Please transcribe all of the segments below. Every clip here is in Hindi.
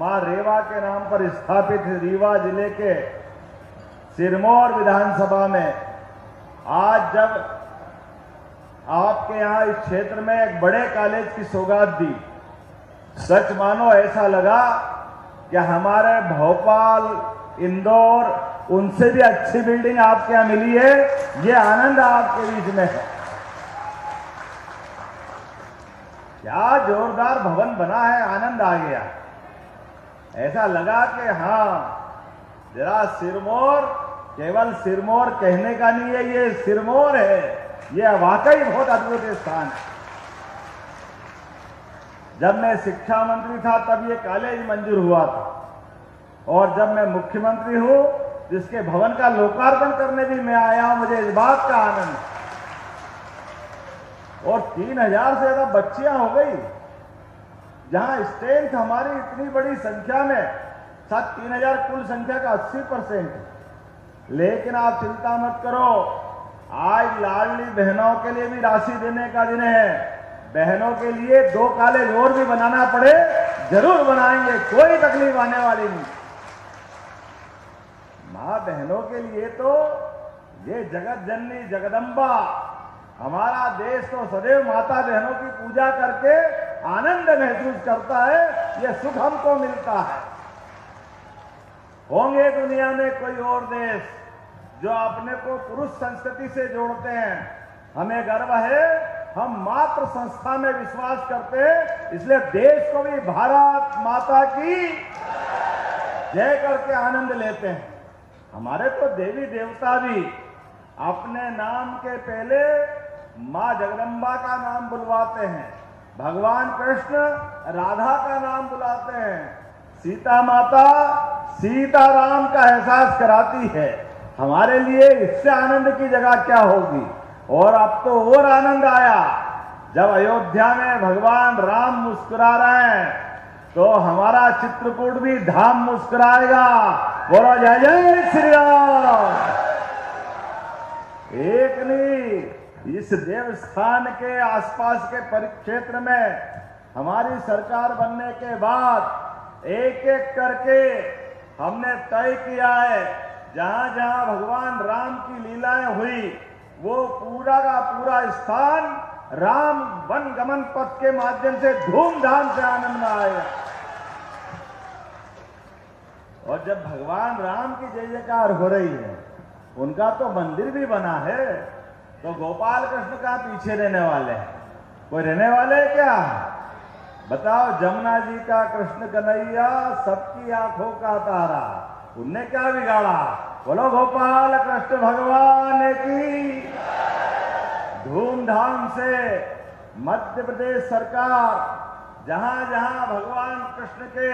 मां रेवा के नाम पर स्थापित रीवा जिले के सिरमौर विधानसभा में आज जब आपके यहां इस क्षेत्र में एक बड़े कॉलेज की सौगात दी, सच मानो ऐसा लगा कि हमारे भोपाल, इंदौर, उनसे भी अच्छी बिल्डिंग आपके यहां मिली है। ये आनंद आपके बीच में है। क्या जोरदार भवन बना है, आनंद आ गया। ऐसा लगा कि हाँ, जरा सिरमौर केवल सिरमौर कहने का नहीं है, ये सिरमौर है। ये वाकई बहुत अद्भुत स्थान है। जब मैं शिक्षा मंत्री था तब ये कॉलेज मंजूर हुआ था, और जब मैं मुख्यमंत्री हूं जिसके भवन का लोकार्पण करने भी मैं आया हूं, मुझे इस बात का आनंद है। और 3000 से ज्यादा बच्चियां हो गई, जहां स्ट्रेंथ हमारी इतनी बड़ी संख्या में, 3000 कुल संख्या का 80% है। लेकिन आप चिंता मत करो, आज लाडली बहनों के लिए भी राशि देने का दिन है। बहनों के लिए 2 कॉलेज और भी बनाना पड़े, जरूर बनाएंगे, कोई तकलीफ आने वाली नहीं। मां बहनों के लिए तो ये जगत जननी जगदम्बा, हमारा देश तो सदैव माता बहनों की पूजा करके आनंद महसूस करता है। ये सुख हमको मिलता है। होंगे दुनिया में कोई और देश जो अपने को पुरुष संस्कृति से जोड़ते हैं। हमें गर्व है, हम मातृ संस्था में विश्वास करते हैं, इसलिए देश को भी भारत माता की जय करके आनंद लेते हैं। हमारे तो देवी देवता भी अपने नाम के पहले मां जगदम्बा का नाम बुलवाते हैं, भगवान कृष्ण राधा का नाम बुलाते हैं, सीता माता सीताराम का एहसास कराती है। हमारे लिए इससे आनंद की जगह क्या होगी। और अब तो और आनंद आया जब अयोध्या में भगवान राम मुस्कुरा रहे हैं, तो हमारा चित्रकूट भी धाम मुस्कुराएगा। बोलो जय जय श्री राम। एक नहीं, इस देवस्थान के आसपास के परिक्षेत्र में हमारी सरकार बनने के बाद एक एक करके हमने तय किया है, जहां जहां भगवान राम की लीलाएं हुई वो पूरा का पूरा स्थान राम वन गमन पथ के माध्यम से धूमधाम से आनंद में आएगा। और जब भगवान राम की जय जयकार हो रही है, उनका तो मंदिर भी बना है, तो गोपाल कृष्ण का पीछे रहने वाले हैं? कोई रहने वाले है क्या? बताओ, जमुना जी का कृष्ण कन्हैया, सबकी आंखों का तारा, उनने क्या बिगाड़ा? बोलो गोपाल कृष्ण भगवान की। धूमधाम से मध्य प्रदेश सरकार जहां जहां भगवान कृष्ण के,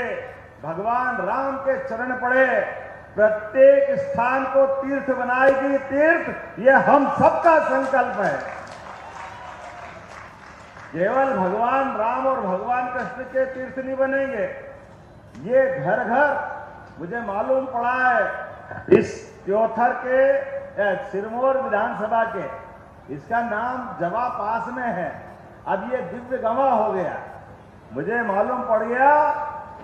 भगवान राम के चरण पड़े, प्रत्येक स्थान को तीर्थ बनाएगी। तीर्थ ये हम सबका संकल्प है। केवल भगवान राम और भगवान कृष्ण के तीर्थ नहीं बनेंगे, ये घर घर, मुझे मालूम पड़ा है इस त्योथर के सिरमौर विधानसभा के, इसका नाम जवा पास में है, अब ये दिव्य गवाह हो गया। मुझे मालूम पड़ गया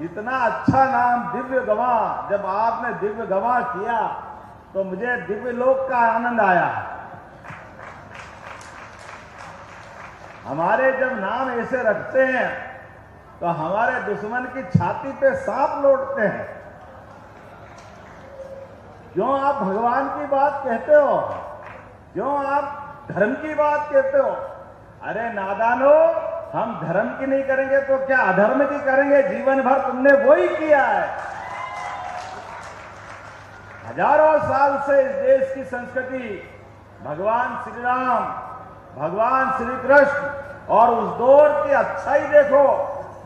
इतना अच्छा नाम दिव्य गवाह, जब आपने दिव्य गवाह किया तो मुझे दिव्य लोक का आनंद आया। हमारे जब नाम ऐसे रखते हैं तो हमारे दुश्मन की छाती पे सांप लौटते हैं। क्यों आप भगवान की बात कहते हो? क्यों आप धर्म की बात कहते हो? अरे नादानो, हम धर्म की नहीं करेंगे तो क्या अधर्म की करेंगे? जीवन भर तुमने वो ही किया है। हजारों साल से इस देश की संस्कृति भगवान श्री राम, भगवान श्री कृष्ण, और उस दौर की अच्छाई देखो।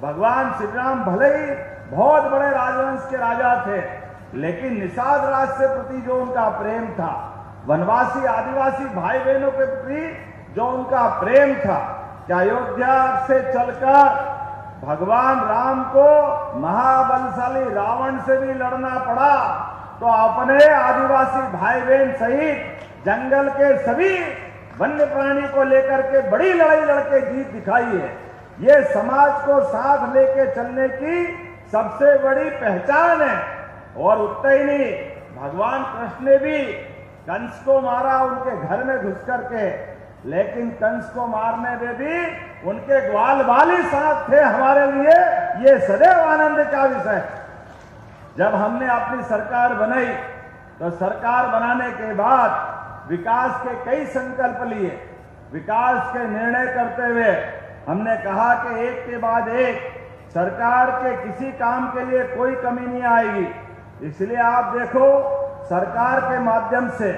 भगवान श्री राम भले ही बहुत बड़े राजवंश के राजा थे, लेकिन निषाद राज से प्रति जो उनका प्रेम था, वनवासी आदिवासी भाई बहनों के प्रति जो उनका प्रेम था, क्या अयोध्या से चलकर भगवान राम को महाबलशाली रावण से भी लड़ना पड़ा, तो अपने आदिवासी भाई बहन सहित जंगल के सभी वन्य प्राणी को लेकर के बड़ी लड़ाई लड़के जीत दिखाई है। ये समाज को साथ लेके चलने की सबसे बड़ी पहचान है। और उतना ही नहीं, भगवान कृष्ण ने भी कंस को मारा उनके घर में घुस करके, लेकिन कंस को मारने में भी उनके ग्वाल बाल ही साथ थे हमारे लिए। ये सदैव आनंद का विषय। जब हमने अपनी सरकार बनाई तो सरकार बनाने के बाद विकास के कई संकल्प लिए। विकास के निर्णय करते हुए हमने कहा कि एक के बाद एक सरकार के किसी काम के लिए कोई कमी नहीं आएगी। इसलिए आप देखो, सरकार के माध्यम से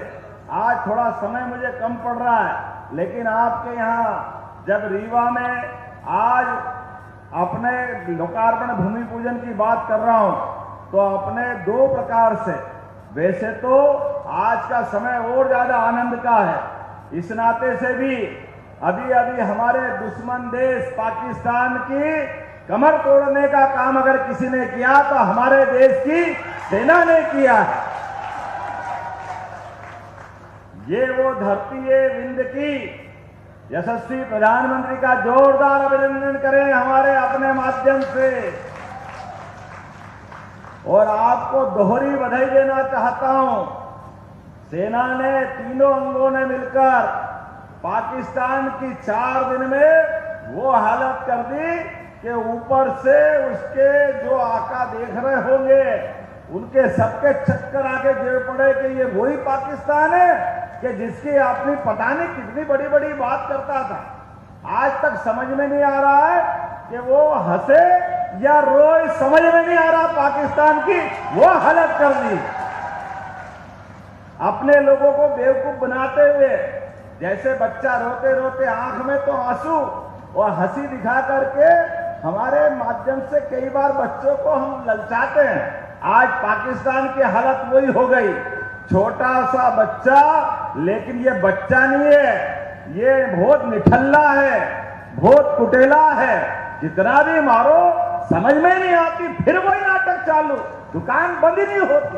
आज थोड़ा समय मुझे कम पड़ रहा है, लेकिन आपके यहाँ जब रीवा में आज अपने लोकार्पण भूमि पूजन की बात कर रहा हूं, तो अपने दो प्रकार से, वैसे तो आज का समय और ज्यादा आनंद का है, इस नाते से भी अभी अभी हमारे दुश्मन देश पाकिस्तान की कमर तोड़ने का काम अगर किसी ने किया तो हमारे देश की सेना ने किया है। ये वो धरती है विंध्य की। यशस्वी प्रधानमंत्री का जोरदार अभिनंदन करें हमारे अपने माध्यम से। और आपको दोहरी बधाई देना चाहता हूं, सेना ने तीनों अंगों ने मिलकर पाकिस्तान की 4 दिन में वो हालत कर दी कि ऊपर से उसके जो आका देख रहे होंगे उनके सबके चक्कर आके गिर पड़े कि ये वही पाकिस्तान है कि जिसकी अपनी पता नहीं कितनी बड़ी बड़ी बात करता था। आज तक समझ में नहीं आ रहा है कि वो हंसे या रोए, समझ में नहीं आ रहा। पाकिस्तान की वो हालत कर दी, अपने लोगों को बेवकूफ बनाते हुए। जैसे बच्चा रोते रोते आंख में तो आंसू और हंसी दिखा करके हमारे माध्यम से कई बार बच्चों को हम ललचाते हैं। आज पाकिस्तान की हालत वही हो गई, छोटा सा बच्चा, लेकिन ये बच्चा नहीं है, ये बहुत निठल्ला है, बहुत कुटेला है। जितना भी मारो समझ में नहीं आती, फिर वही नाटक चालू, दुकान बंद ही नहीं होती।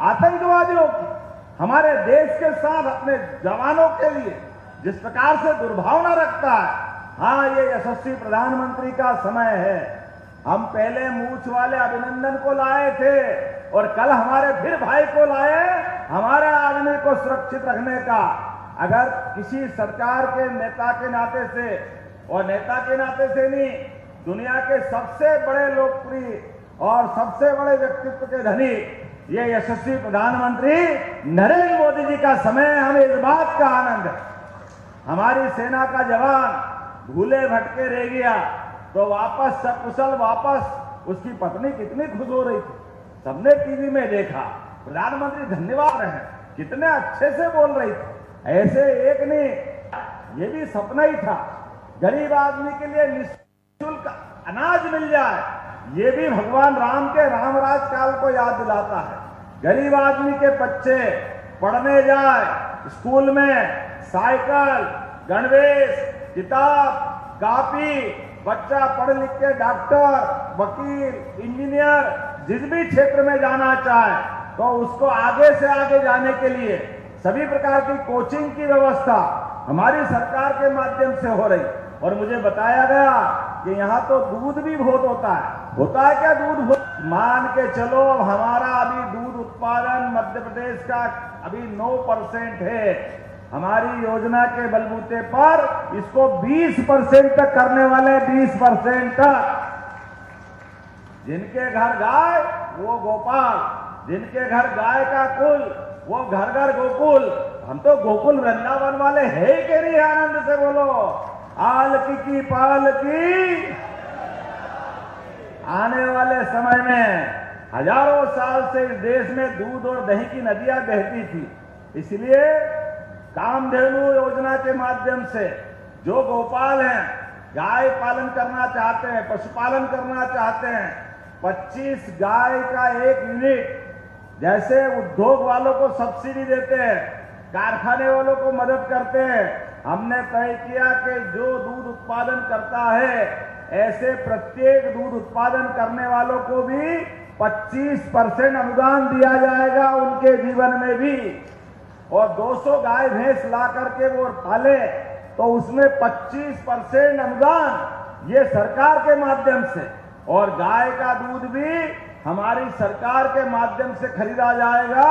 आतंकवादियों की हमारे देश के साथ अपने जवानों के लिए जिस प्रकार से दुर्भावना रखता है, हाँ, ये यशस्वी प्रधानमंत्री का समय है। हम पहले मूछ वाले अभिनंदन को लाए थे और कल हमारे फिर भाई को लाए हमारे आदमी को सुरक्षित रखने का। अगर किसी सरकार के नेता के नाते से, और नेता के नाते से नहीं, दुनिया के सबसे बड़े लोकप्रिय और सबसे बड़े व्यक्तित्व के धनी ये यशस्वी प्रधानमंत्री नरेंद्र मोदी जी का समय है। हमें इस बात का आनंद है। हमारी सेना का जवान भूले भटके रह गया तो वापस सकुशल वापस, उसकी पत्नी कितनी खुश हो रही थी, सबने टीवी में देखा। प्रधानमंत्री धन्यवाद रहे, कितने अच्छे से बोल रही थी। ऐसे एक नहीं, ये भी सपना ही था गरीब आदमी के लिए निःशुल्क अनाज मिल जाए। ये भी भगवान राम के रामराज काल को याद दिलाता है। गरीब आदमी के बच्चे पढ़ने जाए, स्कूल में साइकिल, गणवेश, किताब, कॉपी, बच्चा पढ़ लिख के डॉक्टर, वकील, इंजीनियर, जिस भी क्षेत्र में जाना चाहे तो उसको आगे से आगे जाने के लिए सभी प्रकार की कोचिंग की व्यवस्था हमारी सरकार के माध्यम से हो रही। और मुझे बताया गया कि यहाँ तो दूध भी बहुत होता है। होता है क्या दूध? मान के चलो हमारा अभी दूध उत्पादन मध्य प्रदेश का अभी 9% है। हमारी योजना के बलबूते पर इसको 20% तक करने वाले, 20% तक। जिनके घर गाय वो गोपाल, जिनके घर गाय का कुल वो घर घर गोकुल। हम तो गोकुल वृंदावन वाले है ही के नहीं? आनंद से बोलो, आलकी की पालकी। आने वाले समय में हजारों साल से इस देश में दूध और दही की नदियां बहती थी। इसलिए कामधेनु योजना के माध्यम से जो गोपाल हैं, गाय पालन करना चाहते हैं, पशुपालन करना चाहते हैं, 25 गाय का 1 यूनिट, जैसे उद्योग वालों को सब्सिडी देते हैं, कारखाने वालों को मदद करते हैं, हमने तय किया कि जो दूध उत्पादन करता है ऐसे प्रत्येक दूध उत्पादन करने वालों को भी 25% अनुदान दिया जाएगा उनके जीवन में भी। और 200 गाय भैंस ला करके वो पाले तो उसमें 25% अनुदान ये सरकार के माध्यम से और गाय का दूध भी हमारी सरकार के माध्यम से खरीदा जाएगा।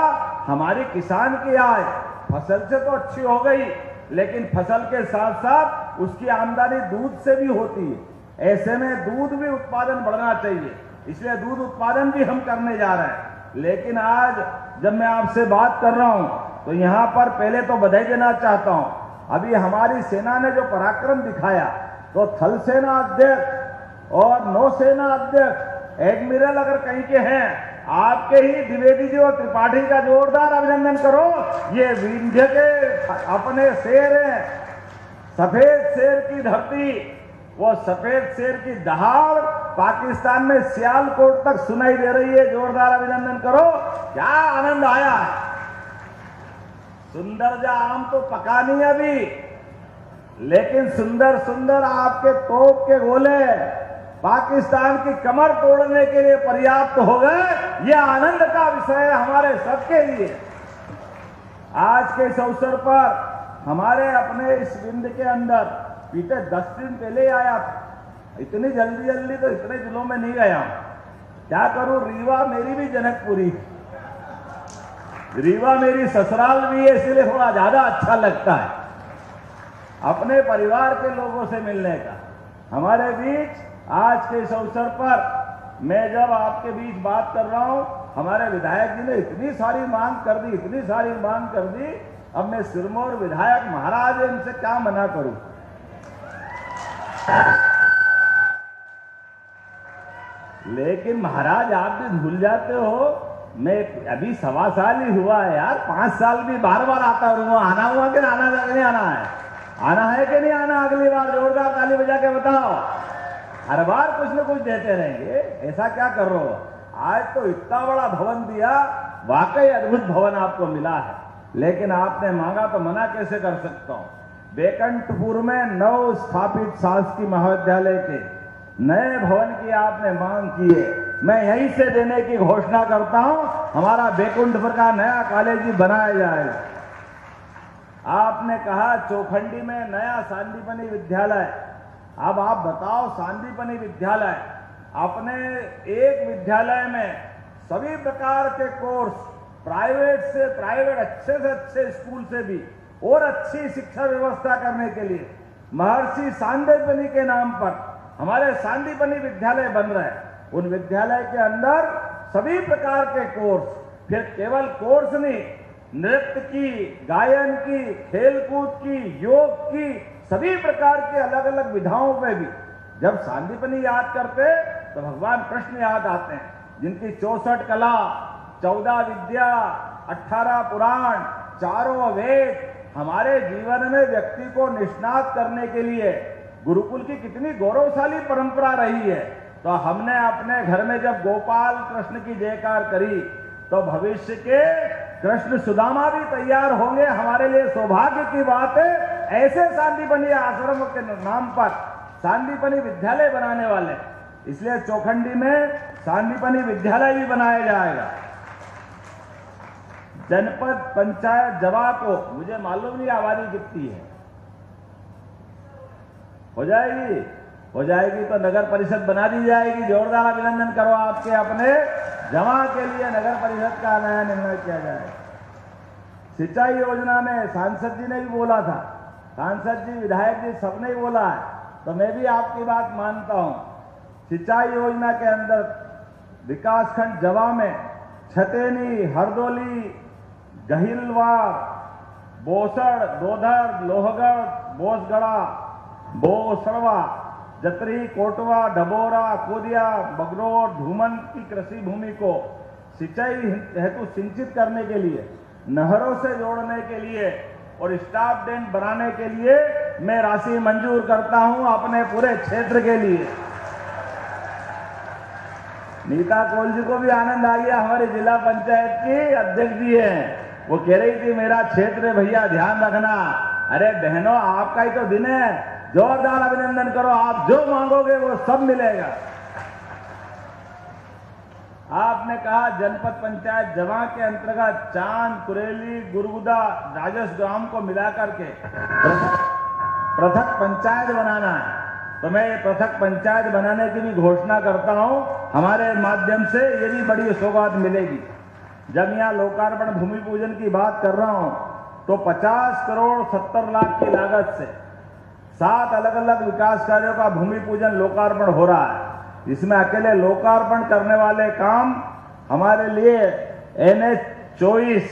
हमारी किसान की आय फसल से तो अच्छी हो गई, लेकिन फसल के साथ साथ उसकी आमदनी दूध से भी होती है। ऐसे में दूध भी उत्पादन बढ़ना चाहिए, इसलिए दूध उत्पादन भी हम करने जा रहे हैं। लेकिन आज जब मैं आपसे बात कर रहा हूं तो यहां पर पहले तो बधाई देना चाहता हूं। अभी हमारी सेना ने जो पराक्रम दिखाया, तो थल सेना अध्यक्ष और नौसेना अध्यक्ष एडमिरल अगर कहीं के हैं, आपके ही द्विवेदी जी और त्रिपाठी का जोरदार अभिनंदन करो। ये विंध्य के अपने शेर हैं, सफेद शेर की धरती, वो सफेद शेर की दहाड़ पाकिस्तान में सियालकोट तक सुनाई दे रही है। जोरदार अभिनंदन करो, क्या आनंद आया। सुंदर जा आम तो पका नहीं अभी, लेकिन सुंदर सुंदर आपके तोप के गोले पाकिस्तान की कमर तोड़ने के लिए पर्याप्त हो गए। यह आनंद का विषय है हमारे सबके लिए। आज के इस अवसर पर हमारे अपने इस विंध्य के अंदर बीते 10 दिन पहले आया था। इतनी जल्दी जल्दी तो इतने जिलों में नहीं गया। क्या करूं, रीवा मेरी भी जनकपुरी, रीवा मेरी ससुराल भी है, इसलिए थोड़ा ज्यादा अच्छा लगता है अपने परिवार के लोगों से मिलने का। हमारे बीच आज के इस अवसर पर मैं जब आपके बीच बात कर रहा हूं, हमारे विधायक जी ने इतनी सारी मांग कर दी, इतनी सारी मांग कर दी। अब मैं सिरमौर विधायक महाराज इनसे क्या मना करूं। लेकिन महाराज आप भी भूल जाते हो, मैं अभी 1.25 साल ही हुआ है यार। 5 साल भी बार बार आता रहूंगा। आना हुआ कि आना नहीं आना है? आना है कि नहीं आना? अगली बार जोरदार ताली बजा के बताओ। हर बार कुछ न कुछ देते रहेंगे, ऐसा क्या कर रहे हो? आज तो इतना बड़ा भवन दिया, वाकई अद्भुत भवन आपको मिला है। लेकिन आपने मांगा तो मना कैसे कर सकता हूं। बेकंठपुर में नव स्थापित शासकीय महाविद्यालय के नए भवन की आपने मांग की है, मैं यहीं से देने की घोषणा करता हूं। हमारा बेकुंठपुर का नया कॉलेज भी बनाया जाएगा। आपने कहा चौखंडी में नया सांदीपनी विद्यालय। अब आप बताओ, सांदीपनी विद्यालय, अपने एक विद्यालय में सभी प्रकार के कोर्स, प्राइवेट से प्राइवेट, अच्छे से अच्छे स्कूल से भी, और अच्छी शिक्षा व्यवस्था करने के लिए महर्षि सांदीपनी के नाम पर हमारे सांदीपनी विद्यालय बन रहे हैं। उन विद्यालय के अंदर सभी प्रकार के कोर्स, फिर केवल कोर्स नहीं, नृत्य की, गायन की, खेलकूद की, योग की, सभी प्रकार के अलग अलग विधाओं में भी जब सांदीपनी याद करते तो भगवान कृष्ण याद आते हैं, जिनकी 64 कला, 14 विद्या, 18 पुराण, 4 वेद हमारे जीवन में व्यक्ति को निष्णात करने के लिए गुरुकुल की कितनी गौरवशाली परंपरा रही है। तो हमने अपने घर में जब गोपाल कृष्ण की जयकार करी, तो भविष्य के कृष्ण सुदामा भी तैयार होंगे। हमारे लिए सौभाग्य की बात है, ऐसे सांदीपनी आश्रम के नाम पर सांदीपनी विद्यालय बनाने वाले, इसलिए चौखंडी में सांदीपनी विद्यालय भी बनाया जाएगा। जनपद पंचायत जवा को, मुझे मालूम नहीं आबादी कितनी है, हो जाएगी, हो जाएगी तो नगर परिषद बना दी जाएगी। जोरदार अभिनंदन करो आपके अपने जमा के लिए नगर परिषद का नया निर्णय किया जाएगा। सिंचाई योजना में सांसद जी ने भी बोला था, सांसद जी, विधायक जी, सबने ही बोला है, तो मैं भी आपकी बात मानता हूं। सिंचाई योजना के अंदर विकासखंड जवा में छतेनी, हरदोली, गहिलवाड़, बोसड़, दोधर, लोहगढ़, बोसगढ़ा, बोसड़वा, जतरी, कोटवा, डबोरा, कोदिया, बगरोड, धूमन की कृषि भूमि को सिंचाई हेतु सिंचित करने के लिए, नहरों से जोड़ने के लिए और स्टॉप डैम बनाने के लिए मैं राशि मंजूर करता हूं अपने पूरे क्षेत्र के लिए। नीता कोल जी को भी आनंद आ गया, हमारे जिला पंचायत की अध्यक्ष जी हैं, वो कह रही थी मेरा क्षेत्र है भैया, ध्यान रखना। अरे बहनों, आपका ही तो दिन है, जोरदार अभिनंदन करो। आप जो मांगोगे वो सब मिलेगा। आपने कहा जनपद पंचायत जवा के अंतर्गत चांद, कुरेली, गुरगुदा, राजस ग्राम को मिलाकर के पृथक पंचायत बनाना है। तो मैं पृथक पंचायत बनाने की भी घोषणा करता हूं। हमारे माध्यम से ये भी बड़ी सौगात मिलेगी। जब यहाँ लोकार्पण भूमि पूजन की बात कर रहा हूं तो 50 करोड़ 70 लाख की लागत से 7 अलग अलग विकास कार्यों का भूमि पूजन लोकार्पण हो रहा है। इसमें अकेले लोकार्पण करने वाले काम हमारे लिए NH 24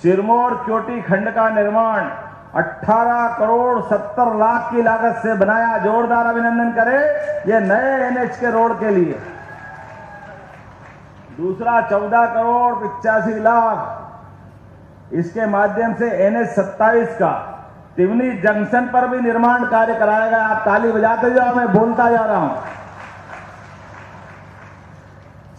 सिरमौर चोटी खंड का निर्माण 18 करोड़ 70 लाख की लागत से बनाया। जोरदार अभिनंदन करें ये नए NH के रोड के लिए। दूसरा 14 करोड़ 85 लाख इसके माध्यम से NH 27 का तिवनी जंक्शन पर भी निर्माण कार्य कराया गया। आप ताली बजाते जाओ, मैं बोलता जा रहा हूं।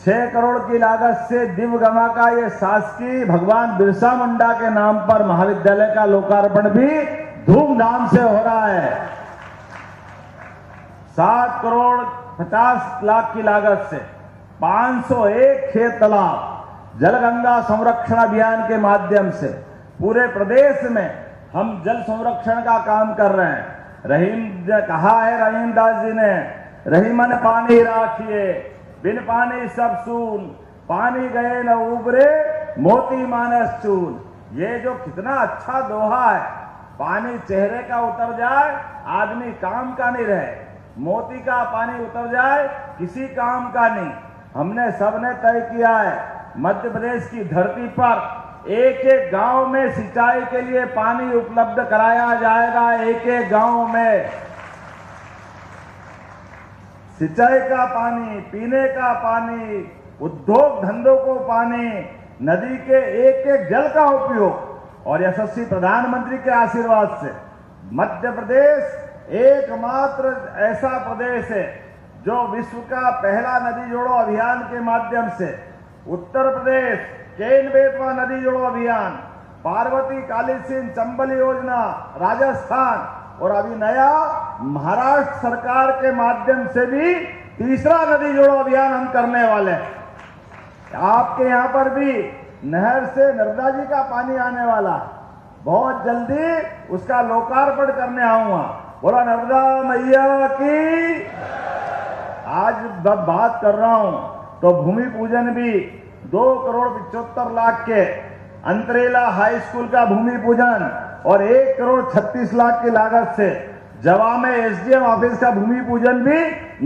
6 करोड़ की लागत से दिवगमा का ये शासकीय भगवान बिरसा मुंडा के नाम पर महाविद्यालय का लोकार्पण भी धूमधाम से हो रहा है। 7 करोड़ 50 लाख की लागत से 501 खेत तालाब जलगंगा संरक्षण अभियान के माध्यम से पूरे प्रदेश में हम जल संरक्षण का काम कर रहे हैं। कहा है रहीम दास जी ने, रहीमन पानी राखिए बिन पानी सब सून, पानी गए न उबरे मोती मानस चून। ये जो कितना अच्छा दोहा है, पानी चेहरे का उतर जाए आदमी काम का नहीं रहे, मोती का पानी उतर जाए किसी काम का नहीं। हमने सबने तय किया है मध्य प्रदेश की धरती पर एक एक गांव में सिंचाई के लिए पानी उपलब्ध कराया जाएगा। एक एक गांव में सिंचाई का पानी, पीने का पानी, उद्योग धंधों को पानी, नदी के एक एक जल का उपयोग। और यशस्वी प्रधानमंत्री के आशीर्वाद से मध्य प्रदेश एकमात्र ऐसा प्रदेश है जो विश्व का पहला नदी जोड़ो अभियान के माध्यम से उत्तर प्रदेश केन बेतवा नदी जोड़ो अभियान, पार्वती काली सिंह चंबल योजना राजस्थान और अभी नया महाराष्ट्र सरकार के माध्यम से भी तीसरा नदी जोड़ो अभियान हम करने वाले हैं। आपके यहां पर भी नहर से नर्मदा जी का पानी आने वाला, बहुत जल्दी उसका लोकार्पण करने आऊंगा। बोला नर्मदा मैया की। आज जब बात कर रहा हूं तो भूमि पूजन भी 2 करोड़ 75 लाख के अंतरेला हाई स्कूल का भूमि पूजन और 1 करोड़ 36 लाख की लागत से जवा में SDM ऑफिस का भूमि पूजन भी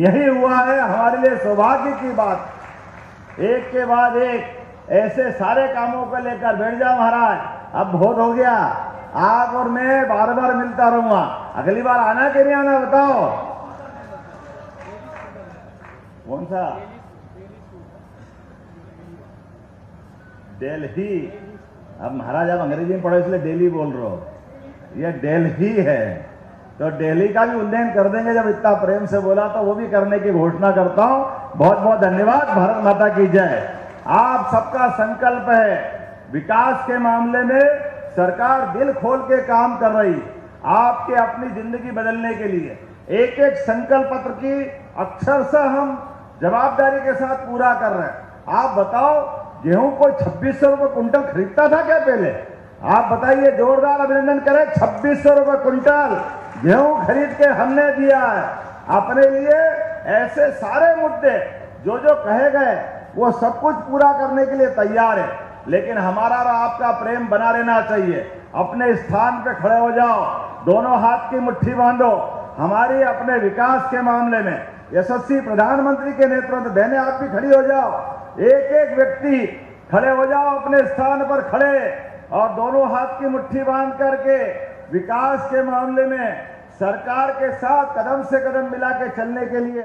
यही हुआ है। हमारे लिए सौभाग्य की बात। एक के बाद एक ऐसे सारे कामों को लेकर बैठ जाओ महाराज, अब बहुत हो गया। आप और मैं बार बार मिलता रहूंगा। अगली बार आना कि नहीं आना बताओ। कौन सा? दिल्ली। अब महाराज आप अंग्रेजी में पढ़ो इसलिए दिल्ली बोल रहे हो, ये दिल्ली है। तो दिल्ली का भी उल्लेख कर देंगे। जब इतना प्रेम से बोला तो वो भी करने की घोषणा करता हूं। बहुत बहुत धन्यवाद। भारत माता की जय। आप सबका संकल्प है विकास के मामले में सरकार दिल खोल के काम कर रही, आपके अपनी जिंदगी बदलने के लिए एक एक संकल्प पत्र की अक्षरशः हम जवाबदारी के साथ पूरा कर रहे हैं। आप बताओ गेहूं कोई 2600 रुपए कुंटल खरीदता था क्या पहले? आप बताइए, जोरदार अभिनंदन करें। 2600 रुपए कुंटल गेहूं खरीद के हमने दिया है अपने लिए। ऐसे सारे मुद्दे जो जो कहे गए वो सब कुछ पूरा करने के लिए तैयार है। लेकिन हमारा और आपका प्रेम बना रहना चाहिए। अपने स्थान पे खड़े हो जाओ, दोनों हाथ की मुट्ठी बांधो। हमारी अपने विकास के मामले में यशस्वी प्रधानमंत्री के नेतृत्व, बहने आप भी खड़ी हो जाओ, एक एक व्यक्ति खड़े हो जाओ अपने स्थान पर खड़े और दोनों हाथ की मुट्ठी बांध करके विकास के मामले में सरकार के साथ कदम से कदम मिला के चलने के लिए